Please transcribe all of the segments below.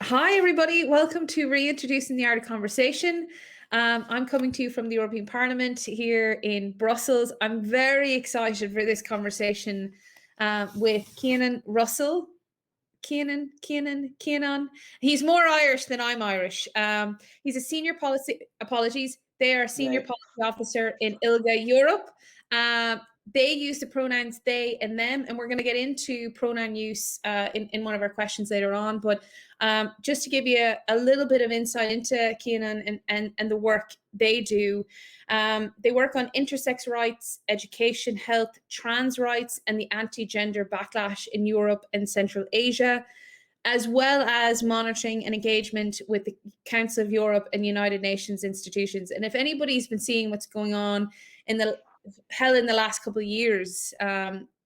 Hi, everybody. Welcome to Reintroducing the Art of Conversation. I'm coming to you from the European Parliament here in Brussels. I'm very excited for this conversation with Cianán Russell. Cianán. He's more Irish than I'm Irish. He's a senior policy, apologies. They are a senior Right. policy officer in ILGA Europe. They use the pronouns they and them, and we're going to get into pronoun use in one of our questions later on. But just to give you a little bit of insight into Cianán and the work they do, they work on intersex rights, education, health, trans rights, and the anti-gender backlash in Europe and Central Asia, as well as monitoring and engagement with the Council of Europe and United Nations institutions. And if anybody's been seeing what's going on in the last couple of years,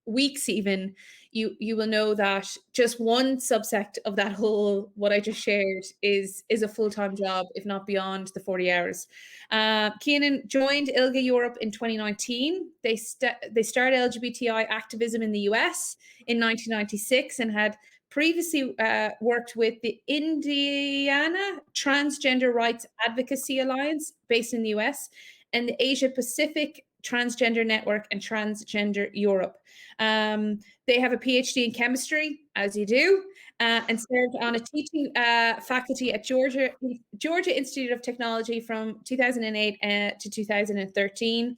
weeks even, you will know that just one subsect of that whole what I just shared is a full-time job, if not beyond the 40 hours. Cianán joined ILGA Europe in 2019. They started LGBTI activism in the US in 1996 and had previously worked with the Indiana Transgender Rights Advocacy Alliance based in the US and the Asia Pacific Transgender Network and Transgender Europe. They have a PhD in chemistry, as you do, and served on a teaching faculty at Georgia Institute of Technology from 2008 to 2013.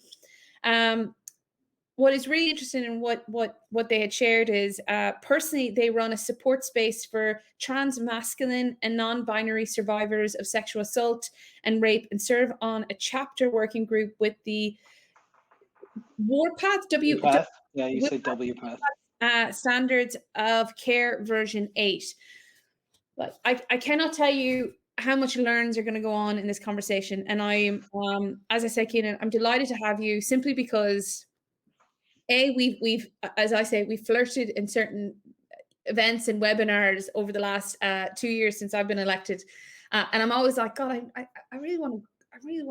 What is really interesting in what they had shared is personally they run a support space for trans masculine and non-binary survivors of sexual assault and rape, and serve on a chapter working group with the Warpath WPATH. Yeah, you say WPATH. Standards of Care version 8. Like I cannot tell you how much learns are going to go on in this conversation, and I'm as I said, Cianán, I'm delighted to have you simply because we've as I say, we've flirted in certain events and webinars over the last 2 years since I've been elected, and I'm always like, God, I really want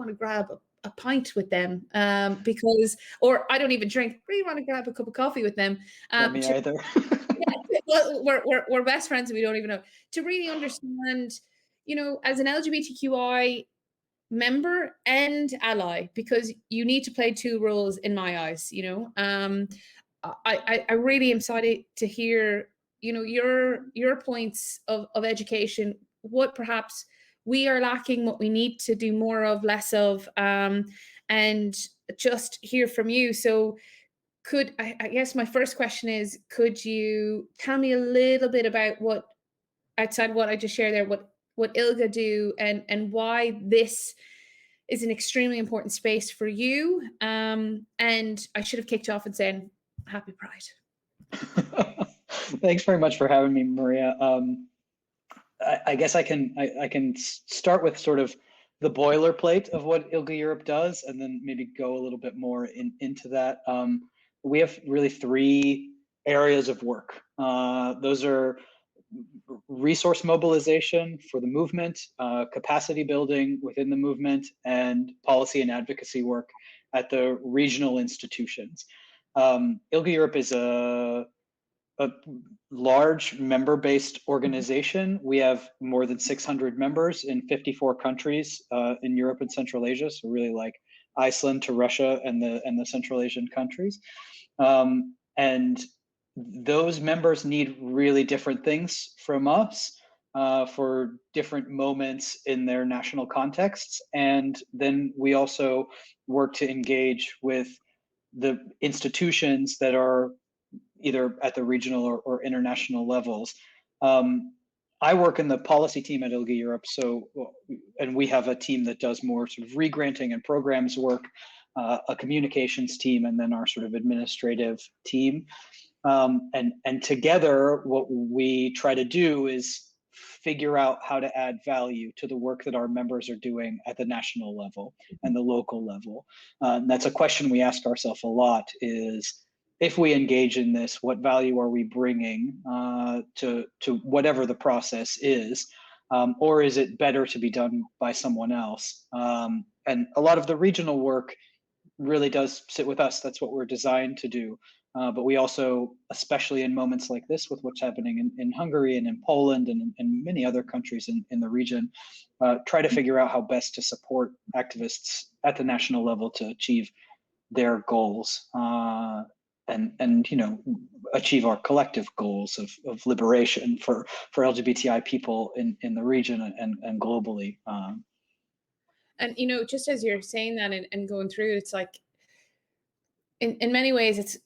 to grab a pint with them because, or I don't even drink. I really want to grab a cup of coffee with them. Me either. Well, we're best friends and we don't even know. To really understand, as an LGBTQI member and ally, because you need to play two roles in my eyes. I really am excited to hear your points of education, what perhaps we are lacking, what we need to do more of, less of, and just hear from you. So I guess my first question is, could you tell me a little bit about what, outside what I just shared there, what ILGA do and why this is an extremely important space for you? And I should have kicked off and said, Happy Pride. Thanks very much for having me, Maria. I guess I can start with sort of the boilerplate of what ILGA Europe does, and then maybe go a little bit more into that. We have really three areas of work. Those are resource mobilization for the movement, capacity building within the movement, and policy and advocacy work at the regional institutions. ILGA Europe is a large member-based organization. We have more than 600 members in 54 countries in Europe and Central Asia. So really like Iceland to Russia and the Central Asian countries. And those members need really different things from us for different moments in their national contexts. And then we also work to engage with the institutions that are either at the regional or international levels. I work in the policy team at ILGA Europe, and we have a team that does more sort of re-granting and programs work, a communications team, and then our sort of administrative team. And together, what we try to do is figure out how to add value to the work that our members are doing at the national level and the local level. And that's a question we ask ourselves a lot, is if we engage in this, what value are we bringing to whatever the process is? Or is it better to be done by someone else? And a lot of the regional work really does sit with us. That's what we're designed to do. but we also, especially in moments like this, with what's happening in Hungary and in Poland and many other countries in the region, try to figure out how best to support activists at the national level to achieve their goals, and achieve our collective goals of liberation for LGBTI people in the region and globally. And just as you're saying that and going through, it's like in many ways,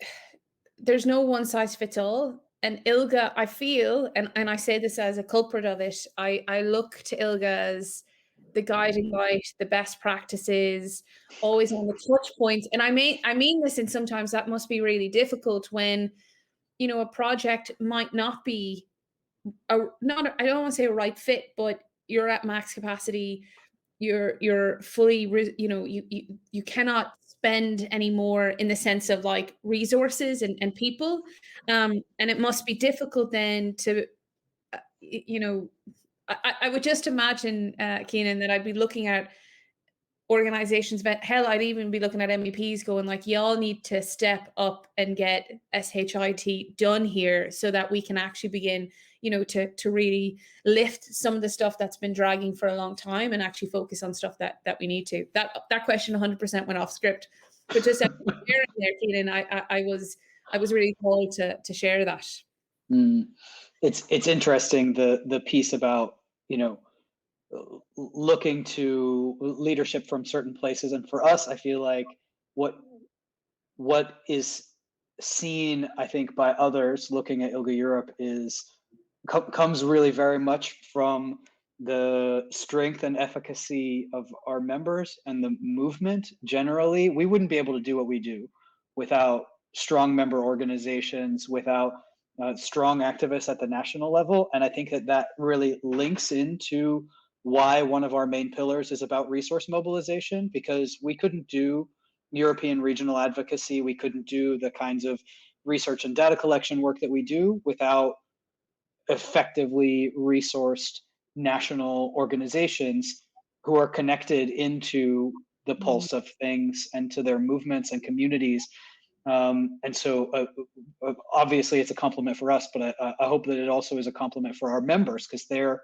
there's no one size fits all. And ILGA, I feel, and I say this as a culprit of it, I look to ILGA as the guiding light, the best practices, always on the touch points. And I mean this, and sometimes that must be really difficult when a project might not be not I don't want to say a right fit, but you're at max capacity, you're fully you cannot spend anymore in the sense of like resources and people, and it must be difficult then to you know I would just imagine, Keenan, that I'd be looking at organizations, but hell, I'd even be looking at MEPs going like, y'all need to step up and get SHIT done here so that we can actually begin, to really lift some of the stuff that's been dragging for a long time and actually focus on stuff that we need to. That question 100% went off script, but just as sharing there, Keenan, I was really called to share that. It's interesting, the piece about looking to leadership from certain places, and for us, I feel like what is seen, I think, by others looking at ILGA Europe comes really very much from the strength and efficacy of our members and the movement generally. We wouldn't be able to do what we do without strong member organizations, without strong activists at the national level. And I think that really links into why one of our main pillars is about resource mobilization, because we couldn't do European regional advocacy, we couldn't do the kinds of research and data collection work that we do without effectively resourced national organizations who are connected into the pulse of things and to their movements and communities. And so obviously it's a compliment for us, but I hope that it also is a compliment for our members, because their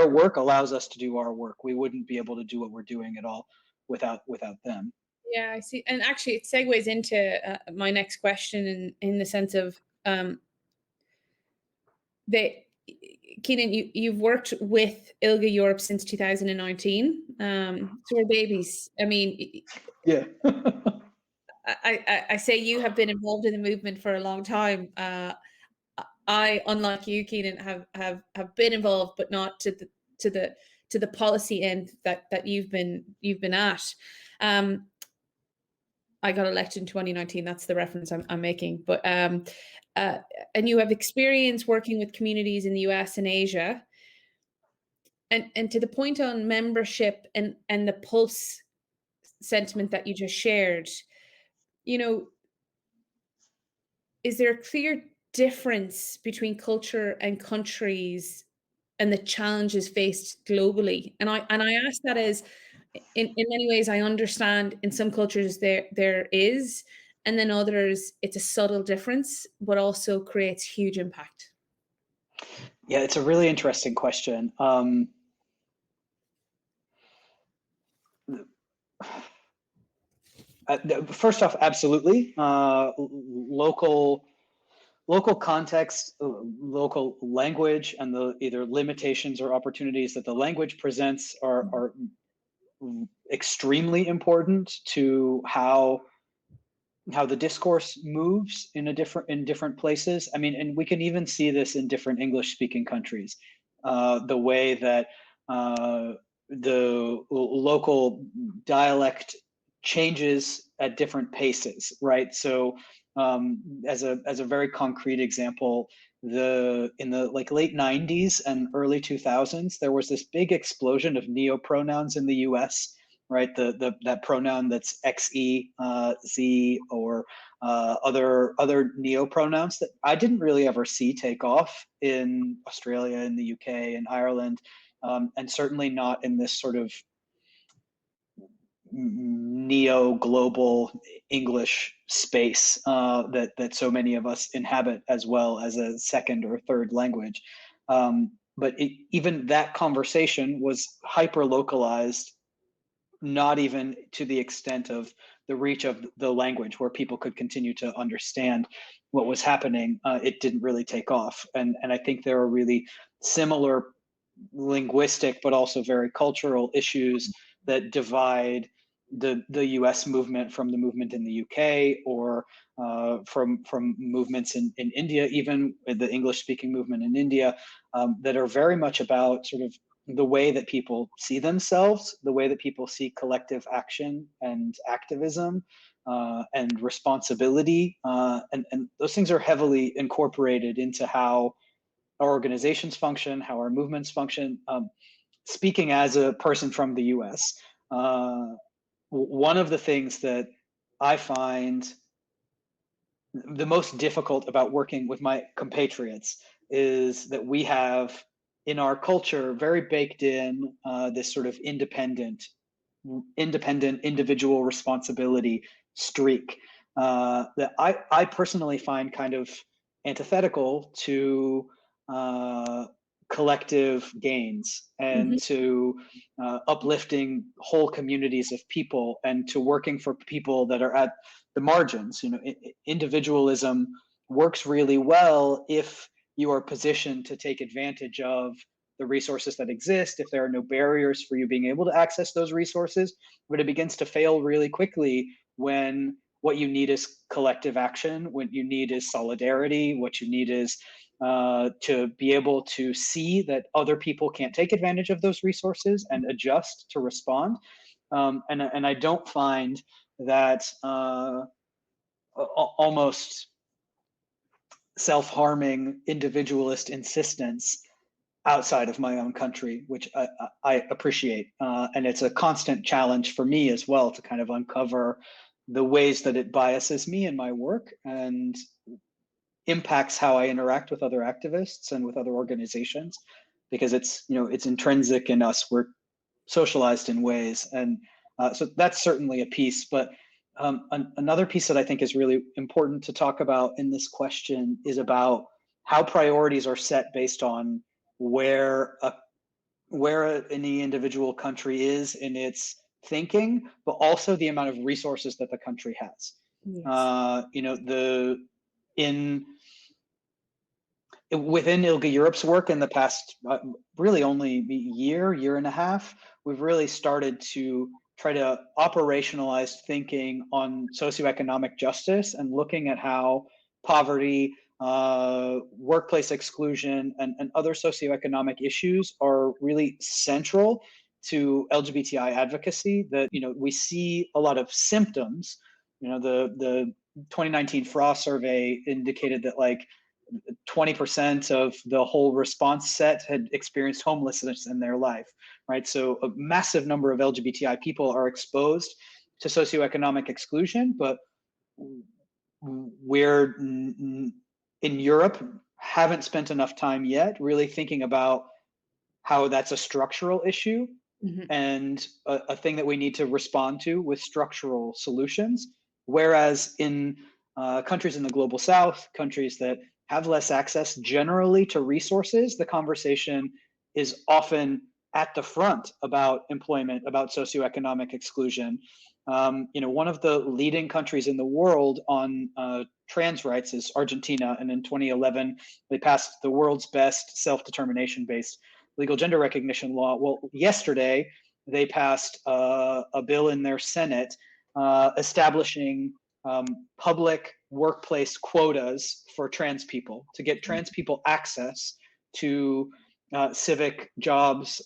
work allows us to do our work. We wouldn't be able to do what we're doing at all without them. Yeah, I see. And actually, it segues into my next question in the sense of they, Keenan, you've worked with ILGA Europe since 2019. So we're babies. I mean, yeah. I say you have been involved in the movement for a long time. I, unlike you, Keenan, have been involved, but not to the policy end that you've been at. I got elected in 2019. That's the reference I'm making. But and you have experience working with communities in the US and Asia. And to the point on membership and the pulse sentiment that you just shared, is there a clear difference between culture and countries and the challenges faced globally? And I ask that as in many ways I understand in some cultures there is, and then others it's a subtle difference, but also creates huge impact. Yeah, it's a really interesting question. First off, absolutely. Local context, local language, and the either limitations or opportunities that the language presents are extremely important to how the discourse moves in different places. I mean, and we can even see this in different English-speaking countries. The way that the local dialect changes at different paces, right? So, as a very concrete example, in the like late 90s and early 2000s, there was this big explosion of neopronouns in the US, right? That pronoun that's xe, z, or other neopronouns that I didn't really ever see take off in Australia, in the UK, and Ireland, and certainly not in this sort of neo-global English space that so many of us inhabit, as well as a second or third language. But even that conversation was hyper localized, not even to the extent of the reach of the language where people could continue to understand what was happening. It didn't really take off. And I think there are really similar linguistic, but also very cultural issues that divide the U.S. movement from the movement in the UK, or from movements in India, even the English-speaking movement in India, that are very much about sort of the way that people see themselves, the way that people see collective action and activism, and responsibility, and those things are heavily incorporated into how our organizations function, how our movements function. Speaking as a person from the US, one of the things that I find the most difficult about working with my compatriots is that we have in our culture very baked in this sort of independent individual responsibility streak that I personally find kind of antithetical to collective gains, and Mhm. to uplifting whole communities of people, and to working for people that are at the margins. Individualism works really well if you are positioned to take advantage of the resources that exist, if there are no barriers for you being able to access those resources. But it begins to fail really quickly when what you need is collective action, what you need is solidarity, what you need is to be able to see that other people can't take advantage of those resources and adjust to respond. And I don't find that almost self-harming individualist insistence outside of my own country, which I appreciate. And it's a constant challenge for me as well to kind of uncover the ways that it biases me in my work and impacts how I interact with other activists and with other organizations, because it's intrinsic in us. We're socialized in ways, and so that's certainly a piece. But another piece that I think is really important to talk about in this question is about how priorities are set based on where any individual country is in its thinking, but also the amount of resources that the country has. Yes. The in within ILGA Europe's work in the past, really only year and a half, we've really started to try to operationalize thinking on socioeconomic justice, and looking at how poverty, workplace exclusion, and other socioeconomic issues are really central to LGBTI advocacy. That we see a lot of symptoms. The 2019 Frost survey indicated that 20% of the whole response set had experienced homelessness in their life, right? So a massive number of LGBTI people are exposed to socioeconomic exclusion, but we're in Europe haven't spent enough time yet really thinking about how that's a structural issue, Mhm. and a thing that we need to respond to with structural solutions. Whereas in countries in the global south, countries that have less access generally to resources, the conversation is often at the front about employment, about socioeconomic exclusion. One of the leading countries in the world on trans rights is Argentina, and in 2011 they passed the world's best self-determination based legal gender recognition law. Well, yesterday they passed a bill in their Senate establishing public workplace quotas for trans people, to get trans people access to civic jobs,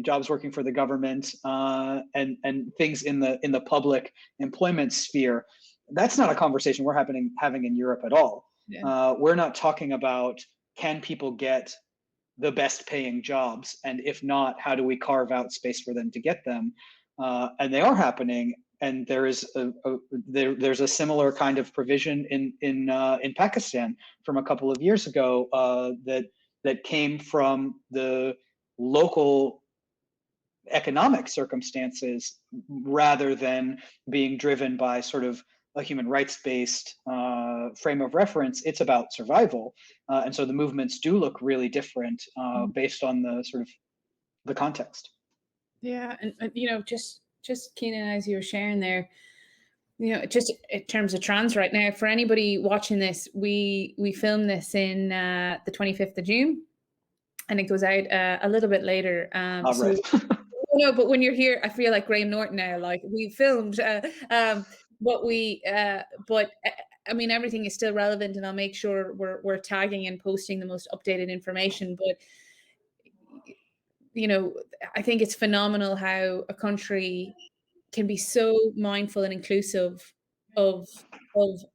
jobs working for the government, and things in the public employment sphere. That's not a conversation we're having in Europe at all. Yeah. We're not talking about, can people get the best paying jobs, and if not, how do we carve out space for them to get them? And they are happening. And there is there's a similar kind of provision in Pakistan from a couple of years ago that came from the local economic circumstances rather than being driven by sort of a human rights based frame of reference. It's about survival. And so the movements do look really different based on the sort of the context. Yeah, and just Keenan, as you were sharing there, just in terms of trans right now, for anybody watching this, we filmed this in the 25th of June, and it goes out a little bit later. All So right. no, but when you're here, I feel like Graham Norton now. Like we filmed, but I mean, everything is still relevant, and I'll make sure we're tagging and posting the most updated information. But I think it's phenomenal how a country can be so mindful and inclusive of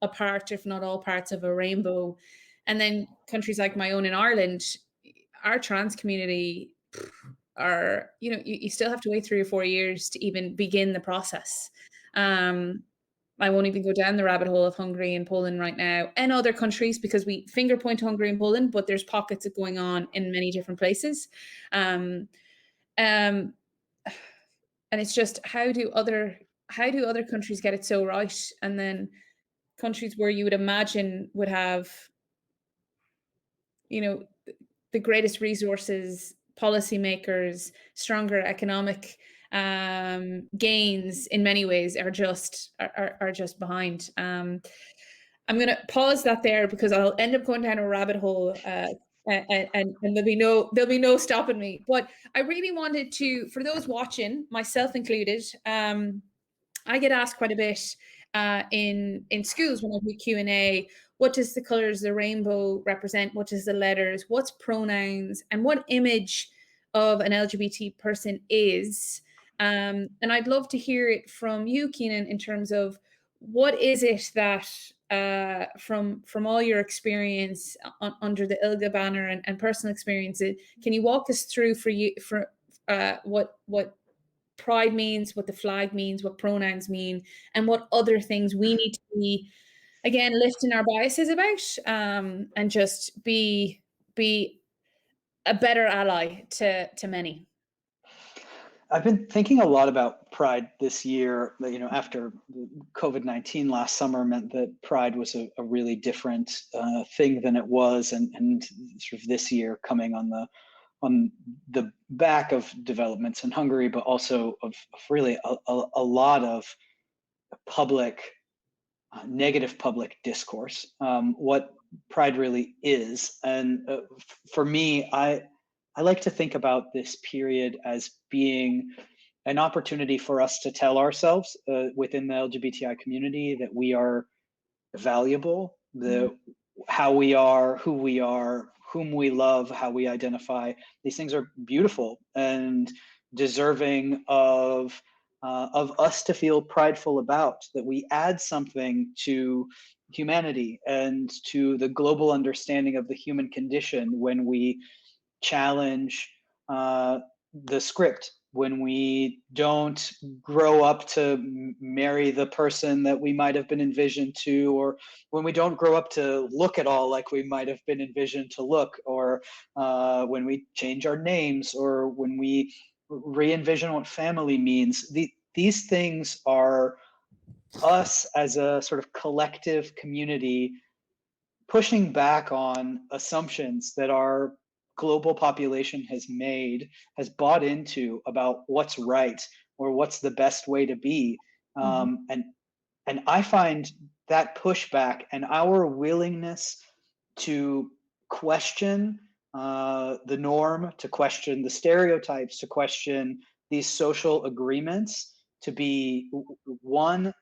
a part, if not all parts of a rainbow. And then countries like my own in Ireland, our trans community are, you still have to wait 3 or 4 years to even begin the process. Um, I won't even go down the rabbit hole of Hungary and Poland right now and other countries because we finger point to Hungary and Poland, but there's pockets of going on in many different places. Um, um, and it's just how do other countries get it so right? And then countries where you would imagine would have, you know, the greatest resources, policymakers, stronger economic gains in many ways are just behind. I'm going to pause that there because I'll end up going down a rabbit hole, and there'll be no stopping me. But I really wanted to, for those watching, myself included, I get asked quite a bit in schools when I do Q&A. What does the colors of the rainbow represent? What does the letters? What's pronouns? And what image of an LGBT person is? And I'd love to hear it from you, Keenan, in terms of what is it that from all your experience under the ILGA banner and personal experiences, can you walk us through what pride means, what the flag means, what pronouns mean, and what other things we need to be, again, lifting our biases about, and just be a better ally to many. I've been thinking a lot about Pride this year. After COVID-19 last summer meant that Pride was a really different thing than it was, and sort of this year coming on the back of developments in Hungary, but also of really a lot of public negative public discourse. What Pride really is, and for me, I like to think about this period as being an opportunity for us to tell ourselves within the LGBTI community that we are valuable, Mhm. how we are, who we are, whom we love, how we identify. These things are beautiful and deserving of us to feel prideful about. That we add something to humanity and to the global understanding of the human condition when we challenge the script, when we don't grow up to marry the person that we might have been envisioned to, or when we don't grow up to look at all like we might have been envisioned to look, or when we change our names, or when we re-envision what family means. These things are us as a sort of collective community pushing back on assumptions that our global population has bought into about what's right or what's the best way to be. Mhm. And I find that pushback and our willingness to question the norm, to question the stereotypes, to question these social agreements, to be one,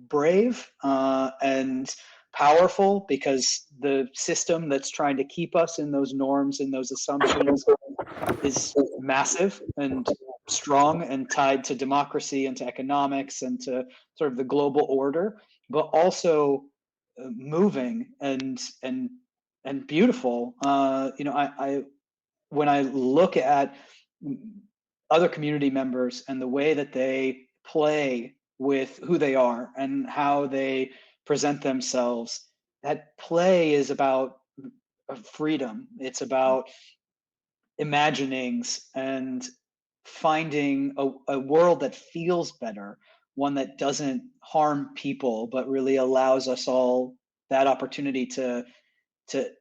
brave and powerful, because the system that's trying to keep us in those norms and those assumptions is massive and strong and tied to democracy and to economics and to sort of the global order, but also moving and beautiful. I when I look at other community members and the way that they play with who they are and how they present themselves, that play is about freedom. It's about imaginings and finding a world that feels better, one that doesn't harm people, but really allows us all that opportunity to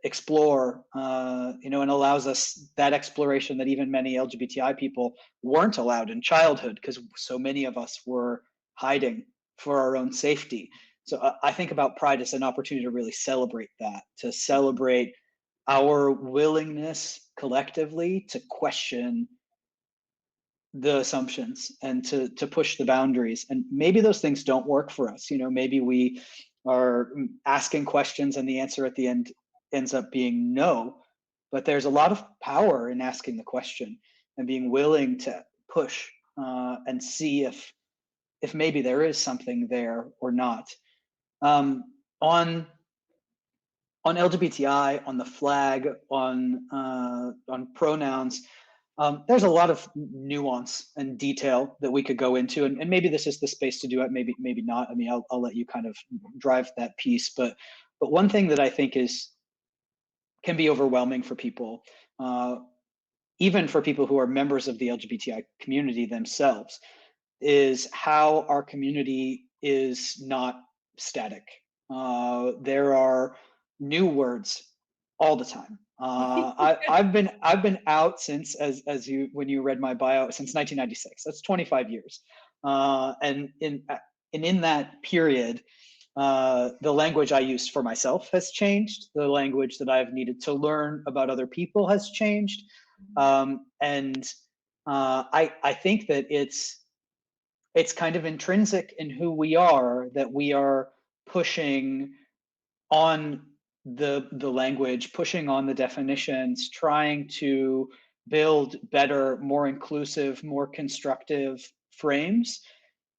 explore, and allows us that exploration that even many LGBTI people weren't allowed in childhood because so many of us were hiding for our own safety. So I think about Pride as an opportunity to really celebrate that, to celebrate our willingness collectively to question the assumptions and to push the boundaries. And maybe those things don't work for us. Maybe we are asking questions and the answer at the end ends up being no. But there's a lot of power in asking the question and being willing to push, and see if maybe there is something there or not. Um, on LGBTI, on the flag, on pronouns, there's a lot of nuance and detail that we could go into, and maybe this is the space to do it. Maybe not. I mean, I'll let you kind of drive that piece. But one thing that I think can be overwhelming for people, even for people who are members of the LGBTI community themselves, is how our community is not static. There are new words all the time. I've been out since, as you, when you read my bio, since 1996. That's 25 years, and in that period, the language I used for myself has changed. The language that I've needed to learn about other people has changed, and I think that it's kind of intrinsic in who we are that we are pushing on the language, pushing on the definitions, trying to build better, more inclusive, more constructive frames,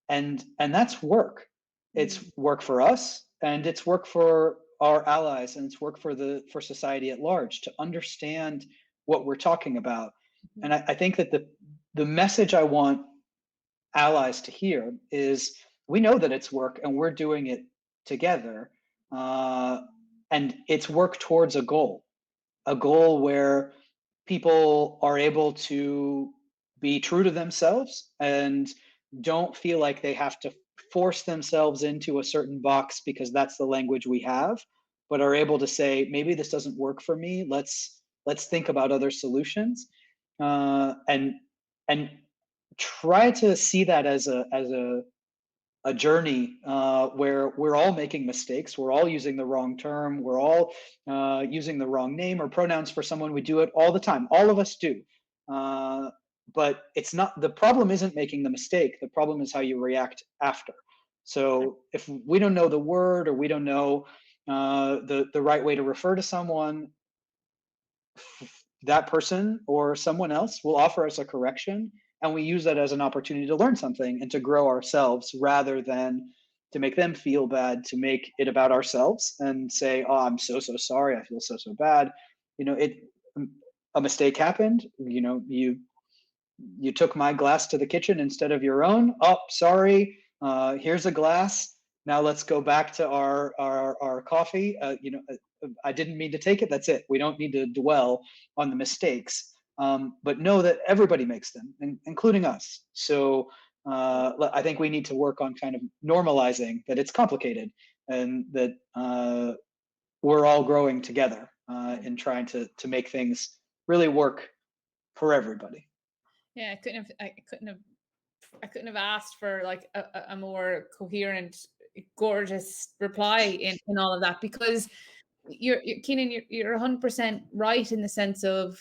and that's work. It's work for us, and it's work for our allies, and it's work for society at large to understand what we're talking about. And I think that the message I want allies to hear is, we know that it's work and we're doing it together, and it's work towards a goal where people are able to be true to themselves and don't feel like they have to force themselves into a certain box because that's the language we have, but are able to say, maybe this doesn't work for me, let's think about other solutions, and try to see that as a journey, where we're all making mistakes, we're all using the wrong term, we're all using the wrong name or pronouns for someone. We do it all the time, all of us do, but it's not, the problem isn't making the mistake, the problem is how you react after. So if we don't know the word, or we don't know the right way to refer to someone, that person or someone else will offer us a correction, and we use that as an opportunity to learn something and to grow ourselves, rather than to make them feel bad, to make it about ourselves and say, oh, I'm so sorry, I feel so bad. A mistake happened, you took my glass to the kitchen instead of your own. Oh, sorry, here's a glass, now let's go back to our coffee. I didn't mean to take it. That's it. We don't need to dwell on the mistakes, but know that everybody makes them, including us. So I think we need to work on kind of normalizing that it's complicated, and that we're all growing together in trying to make things really work for everybody. Yeah, I couldn't have asked for like a more coherent, gorgeous reply in all of that, because Keenan, you're 100% right in the sense of,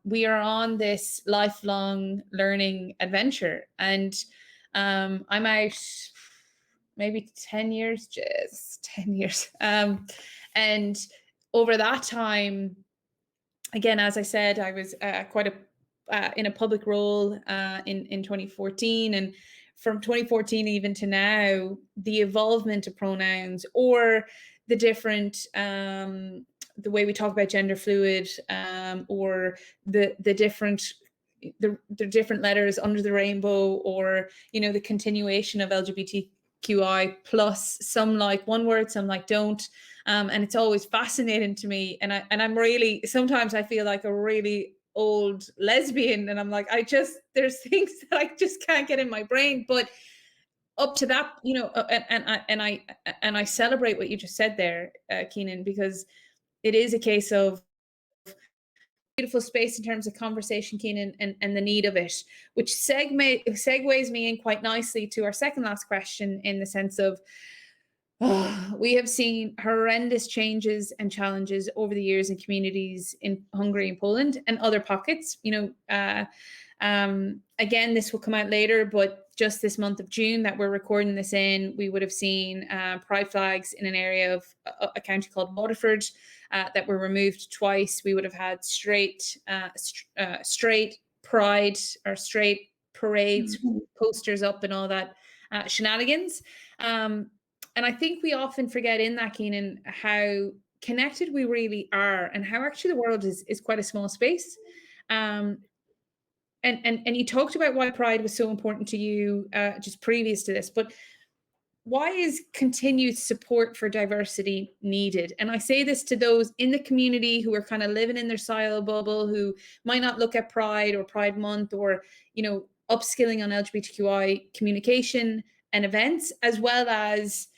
we are on this lifelong learning adventure, and I'm out maybe 10 years, just 10 years, and over that time, again, as I said, I was quite in a public role in 2014, and from 2014 even to now, the evolvement of pronouns, or the different the way we talk about gender fluid, or the different letters under the rainbow, or the continuation of LGBTQI plus. Some like one word, some like don't. And it's always fascinating to me. And I'm really, sometimes I feel like a really old lesbian, and I'm like, there's things that I just can't get in my brain. But up to that, and I celebrate what you just said there, Keenan, because it is a case of beautiful space in terms of conversation, Keenan, and the need of it, which segues me in quite nicely to our second last question, in the sense of, we have seen horrendous changes and challenges over the years in communities in Hungary and Poland and other pockets. Again, this will come out later, but just this month of June that we're recording this in, we would have seen pride flags in an area of a county called Waterford that were removed twice. We would have had straight pride or straight parades, posters up, and all that shenanigans. And I think we often forget in that, Keenan, how connected we really are, and how actually the world is quite a small space. And you talked about why pride was so important to you just previous to this, but why is continued support for diversity needed? And I say this to those in the community who are kind of living in their silo bubble, who might not look at Pride or Pride Month, or upskilling on LGBTQI communication and events, as well as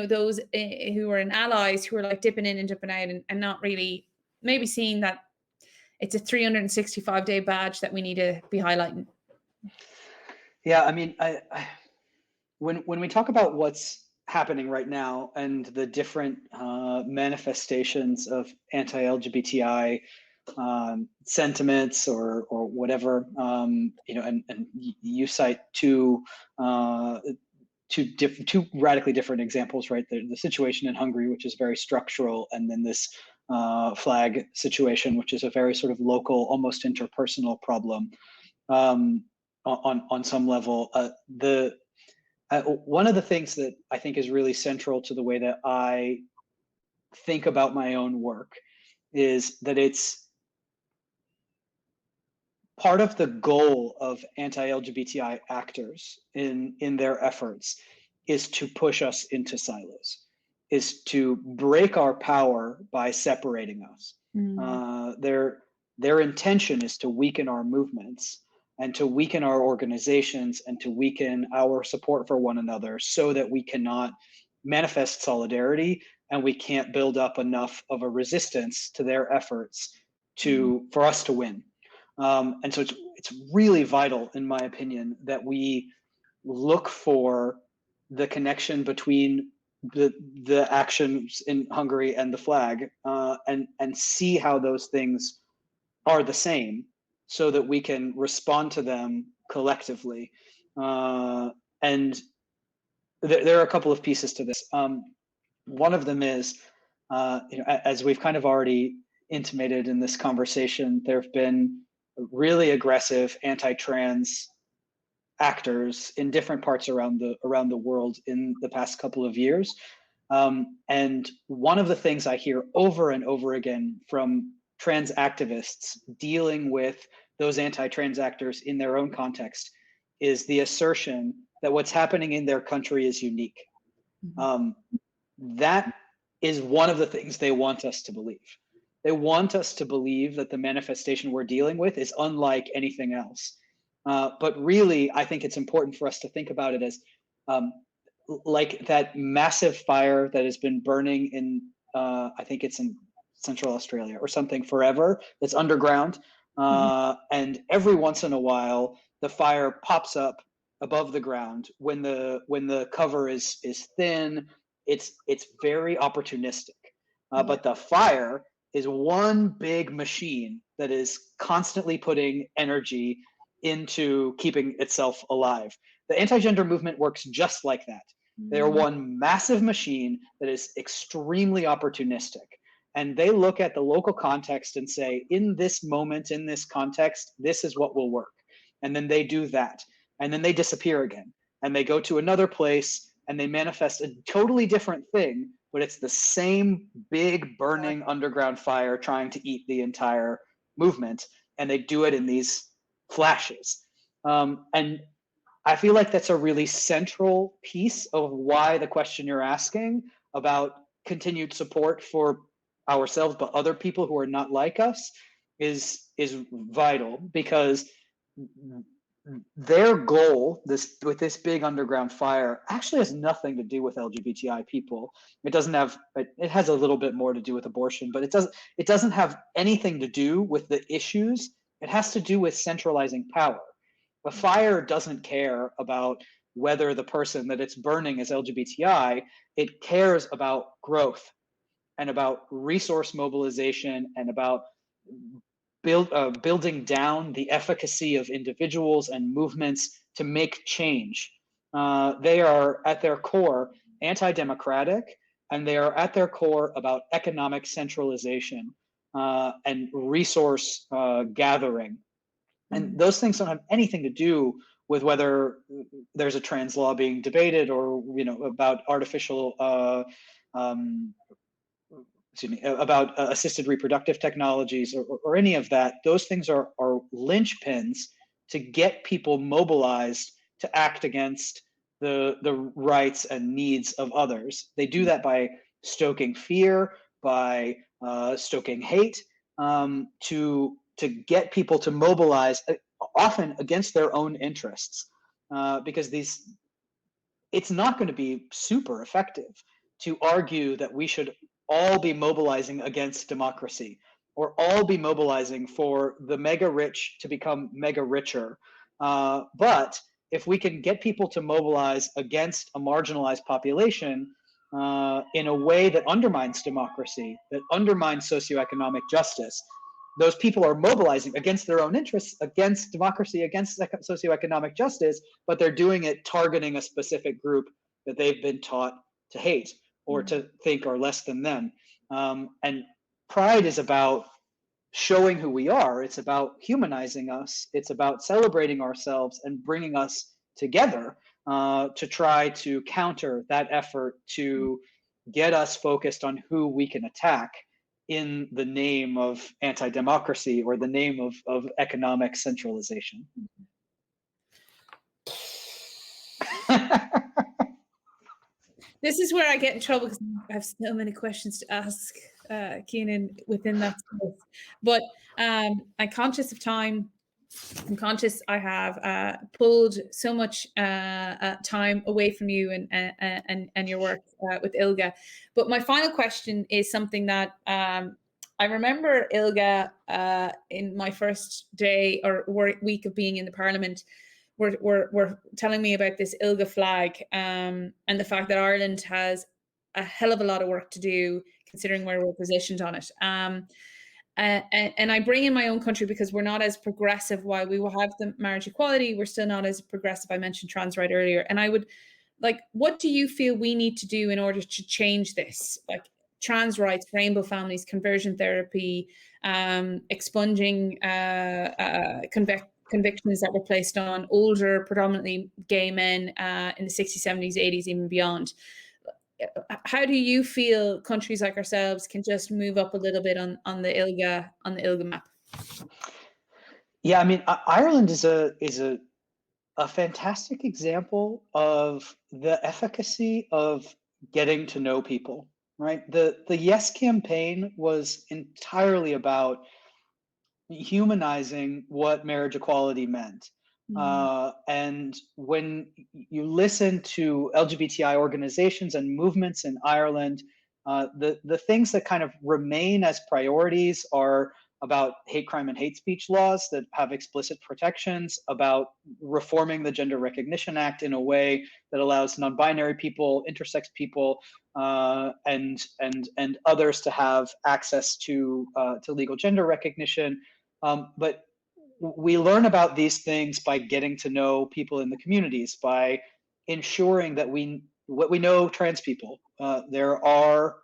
those who are in allies, who are like dipping in and dipping out, and not really maybe seeing that it's a 365-day badge that we need to be highlighting. Yeah, I mean, when we talk about what's happening right now and the different manifestations of anti-LGBTI sentiments or whatever, and you cite two radically different examples, right? The situation in Hungary, which is very structural, and then this flag situation, which is a very sort of local, almost interpersonal problem on some level. One of the things that I think is really central to the way that I think about my own work is that it's part of the goal of anti-LGBTI actors in their efforts is to push us into silos, is to break our power by separating us. Their intention is to weaken our movements and to weaken our organizations and to weaken our support for one another, so that we cannot manifest solidarity and we can't build up enough of a resistance to their efforts for us to win. And so it's really vital, in my opinion, that we look for the connection between the actions in Hungary and the flag, and see how those things are the same, so that we can respond to them collectively. And there are a couple of pieces to this. One of them is, as we've kind of already intimated in this conversation, there have been really aggressive anti-trans actors in different parts around the world in the past couple of years. And one of the things I hear over and over again from trans activists dealing with those anti-trans actors in their own context is the assertion that what's happening in their country is unique. That is one of the things they want us to believe. They want us to believe that the manifestation we're dealing with is unlike anything else. But really, I think it's important for us to think about it as like that massive fire that has been burning in, I think it's in Central Australia or something forever, that's underground. And every once in a while, the fire pops up above the ground when the cover is thin. It's very opportunistic. But the fire is one big machine that is constantly putting energy into keeping itself alive. The anti-gender movement works just like that. They're one massive machine that is extremely opportunistic. And they look at the local context and say, in this moment, in this context, this is what will work. And then they do that. And then they disappear again. And they go to another place and they manifest a totally different thing, but it's the same big burning underground fire trying to eat the entire movement. And they do it in these flashes. And I feel like that's a really central piece of why the question you're asking about continued support for ourselves, but other people who are not like us, is vital, because their goal, with this big underground fire, actually has nothing to do with LGBTI people. It doesn't have. It has a little bit more to do with abortion, but it doesn't have anything to do with the issues. It has to do with centralizing power. The fire doesn't care about whether the person that it's burning is LGBTI. It cares about growth and about resource mobilization and about building down the efficacy of individuals and movements to make change. They are at their core anti-democratic, and they are at their core about economic centralization and resource gathering. And those things don't have anything to do with whether there's a trans law being debated, or about artificial about assisted reproductive technologies, or any of that. Those things are linchpins to get people mobilized to act against the rights and needs of others. They do that by stoking fear, by stoking hate, to get people to mobilize, often against their own interests, because it's not going to be super effective to argue that we should all be mobilizing against democracy, or all be mobilizing for the mega rich to become mega richer. But if we can get people to mobilize against a marginalized population in a way that undermines democracy, that undermines socioeconomic justice, those people are mobilizing against their own interests, against democracy, against socioeconomic justice, but they're doing it targeting a specific group that they've been taught to hate or to think are less than them. And pride is about showing who we are. It's about humanizing us. It's about celebrating ourselves and bringing us together to try to counter that effort to get us focused on who we can attack in the name of anti-democracy or the name of economic centralization. This is where I get in trouble because I have so many questions to ask Cianán within that space. But I'm conscious of time. I'm conscious I have pulled so much time away from you and your work with ILGA. But my final question is something that I remember ILGA in my first day or week of being in the Parliament were telling me about this ILGA flag and the fact that Ireland has a hell of a lot of work to do considering where we're positioned on it. And I bring in my own country because we're not as progressive. While we will have the marriage equality, we're still not as progressive. I mentioned trans right earlier. And I would what do you feel we need to do in order to change this? Like trans rights, rainbow families, conversion therapy, expunging convictions that were placed on older, predominantly gay men in the 60s, 70s, 80s, even beyond. How do you feel countries like ourselves can just move up a little bit on the ILGA map? Yeah, I mean, Ireland is a fantastic example of the efficacy of getting to know people, right? The Yes campaign was entirely about humanizing what marriage equality meant. And when you listen to LGBTI organizations and movements in Ireland, the things that kind of remain as priorities are about hate crime and hate speech laws that have explicit protections, about reforming the Gender Recognition Act in a way that allows non-binary people, intersex people, and others to have access to legal gender recognition. But we learn about these things by getting to know people in the communities, by ensuring that we know trans people. There are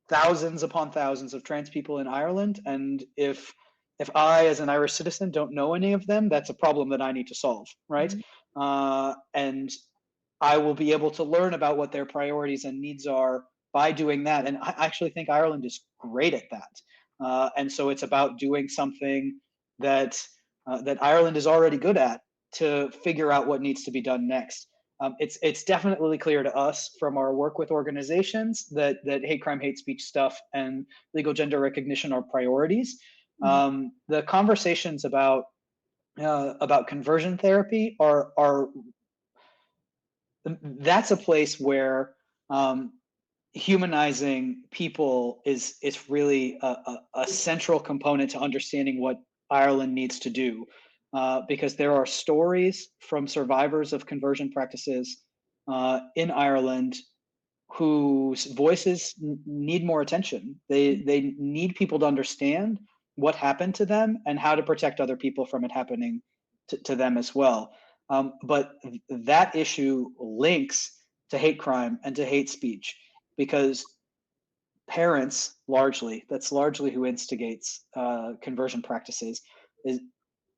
thousands upon thousands of trans people in Ireland, and if I, as an Irish citizen, don't know any of them, that's a problem that I need to solve, right? And I will be able to learn about what their priorities and needs are by doing that. And I actually think Ireland is great at that. And so it's about doing something that Ireland is already good at to figure out what needs to be done next. It's definitely clear to us from our work with organizations that hate crime, hate speech stuff and legal gender recognition are priorities. Mhm. The conversations about conversion therapy are that's a place where um, humanizing people is really a central component to understanding what Ireland needs to do, because there are stories from survivors of conversion practices in Ireland whose voices need more attention. They need people to understand what happened to them and how to protect other people from it happening to them as well. But that issue links to hate crime and to hate speech because parents largely, that's largely who instigates conversion practices, is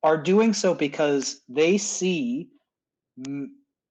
are doing so because they see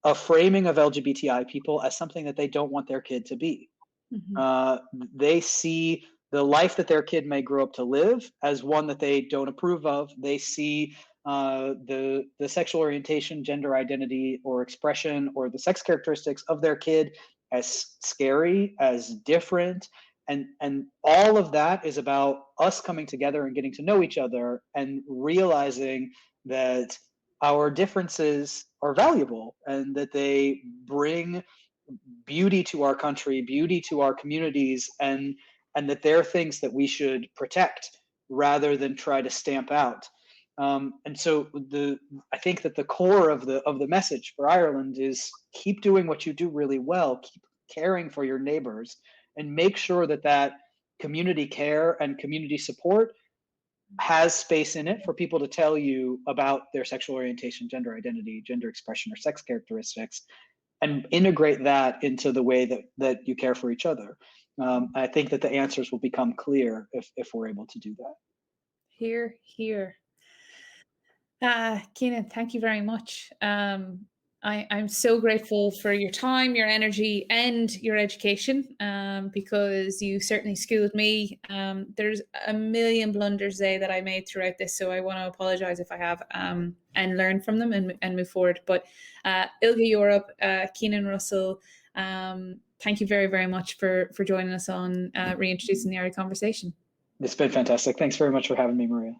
a framing of LGBTI people as something that they don't want their kid to be. Mhm. uh, they see the life that their kid may grow up to live as one that they don't approve of. They see the sexual orientation, gender identity, or expression, or the sex characteristics of their kid as scary, as different, and all of that is about us coming together and getting to know each other and realizing that our differences are valuable and that they bring beauty to our country, beauty to our communities, and that they're things that we should protect rather than try to stamp out. And so I think that the core of the message for Ireland is keep doing what you do really well, keep caring for your neighbors, and make sure that that community care and community support has space in it for people to tell you about their sexual orientation, gender identity, gender expression, or sex characteristics, and integrate that into the way that you care for each other. I think that the answers will become clear if we're able to do that. Here, here. Keenan, thank you very much. I'm so grateful for your time, your energy, and your education, because you certainly schooled me. There's a million blunders there that I made throughout this, so I want to apologize if I have, and learn from them and move forward. But ILGA Europe, Cianán Russell, thank you very, very much for joining us on Reintroducing the Irish Conversation. It's been fantastic. Thanks very much for having me, Maria.